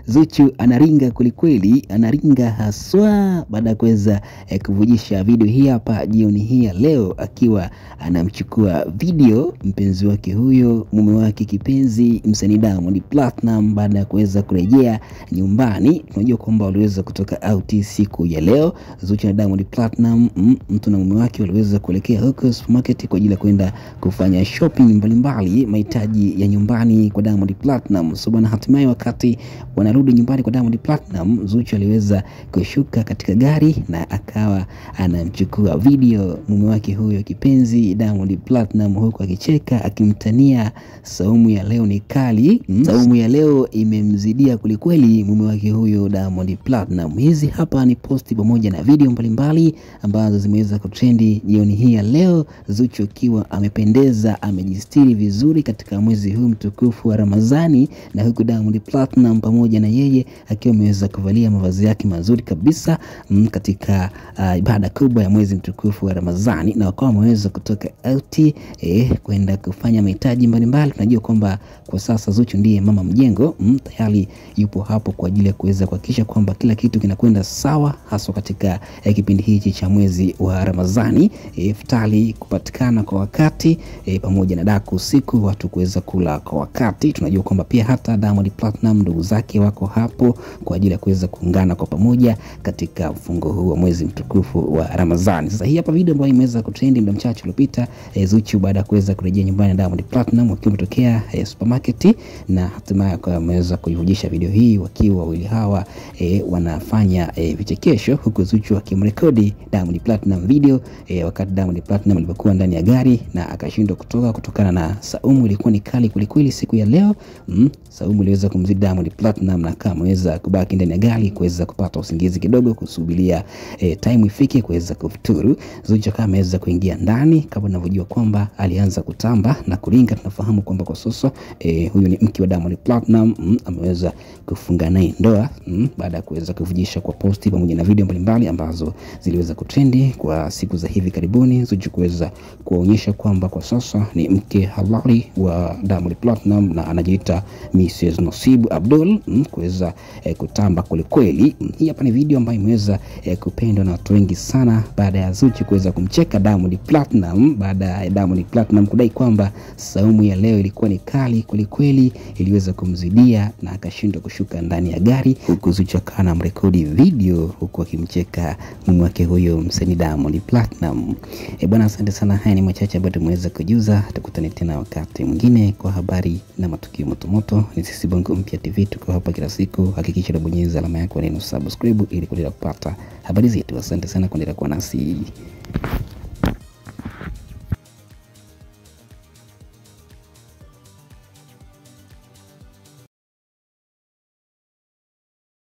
Zuchu anaringa kwelikweli, anaringa haswa baada ya kuweza kuvujisha video hii hapa jioni hii ya leo, akiwa anamchukua video mpenzi wake huyo, mume wake kipenzi, msanii Diamond Platnumz, baada ya kuweza kurejea nyumbani. Tunajua kwamba waliweza kutoka out siku ya leo. Zuchu na Diamond Platnumz, mtu na mume wake, waliweza kuelekea huko supermarket kwa ajili ya kwenda kufanya shopping mbalimbali, mahitaji ya nyumbani kwa Diamond Platnumz. So bwana, hatimaye wakati wanarudi nyumbani kwa Diamond Platnumz, Zuchu aliweza kushuka katika gari na akawa anamchukua video mume wake huyo kipenzi Diamond Platnumz, huko akicheka akimtania saumu ya leo ni kali. Saumu ya leo imemzidia kulikweli mume wake huyo Diamond Platnumz. Hizi hapa ni posti pamoja na video mbalimbali ambazo zimeweza kutrendi jioni hii ya leo. Zuchu akiwa amependeza, amejistiri vizuri katika mwezi huu mtukufu wa Ramadhani, na huku Diamond Platnumz pamoja na yeye akiwa ameweza kuvalia mavazi yake mazuri kabisa katika ibada kubwa ya mwezi mtukufu wa Ramadhani, na wakawa wameweza kutoka out kwenda kufanya mahitaji mbalimbali. Tunajua kwamba kwa sasa Zuchu ndiye mama mjengo, tayari yupo hapo kwa ajili ya kuweza kuhakikisha kwamba kila kitu kinakwenda sawa, hasa katika kipindi hiki cha mwezi wa Ramadhani. Iftari kupatikana kwa wakati, pamoja na daku usiku watu kuweza kula kwa wakati. Tunajua kwamba pia hata Diamond Platnumz ndugu zake wako hapo kwa ajili ya kuweza kuungana kwa pamoja katika mfungo huu wa mwezi mtukufu wa Ramadhani. Sasa hii hapa video ambayo imeweza kutrend muda mchache uliopita, Zuchu baada ya kuweza kurejea nyumbani na Diamond Platnumz wakiwa wametokea supermarket, na hatimaye wameweza kuivujisha video hii wakiwa wawili hawa wanafanya vichekesho, huku Zuchu akimrekodi Diamond Platnumz video wakati Diamond Platnumz alipokuwa ndani ya gari na akashindwa kutoka kutokana na saumu ilikuwa ni kali kulikweli siku ya leo. Saumu iliweza kumzidi Diamond Platnumz na kama ameweza kubaki ndani ya gari kuweza kupata usingizi kidogo, kusubiria time ifike kuweza kufuturu. Zuchu kama ameweza kuingia ndani, kama unavyojua kwamba alianza kutamba na kuringa. Tunafahamu kwamba kwa sasa huyu ni mke wa Diamond Platnumz, ameweza kufunga naye ndoa baada ya kuweza kuvujisha kwa posti pamoja na video mbalimbali ambazo ziliweza kutrendi kwa siku za hivi karibuni. Zuchu kuweza kuonyesha kwamba kwa sasa ni mke halali wa Diamond Platnumz na anajiita Mrs. Nasibu Abdul, kuweza kutamba kweli. Hii hapa ni video ambayo imeweza kupendwa na watu wengi sana baada ya Zuchu kuweza kumcheka Diamond Platnumz, baada ya Diamond Platnumz kudai kwamba saumu ya leo ilikuwa ni kali kweli, iliweza kumzidia na akashindwa kushuka ndani ya gari, huku Zuchu akawa anamrekodi video huku akimcheka mume wake huyo msanii Diamond Platnumz. Bwana, asante sana. Haya ni machache ambayo tumeweza kujuza. Tukutane tena wakati mwingine kwa habari na matukio moto. Ni sisi Bongo Mpya TV, tuko hapa kila siku. Hakikisha unabonyeza alama yako neno subscribe ili kuendelea kupata habari zetu. Asante sana kuendelea kuwa nasi.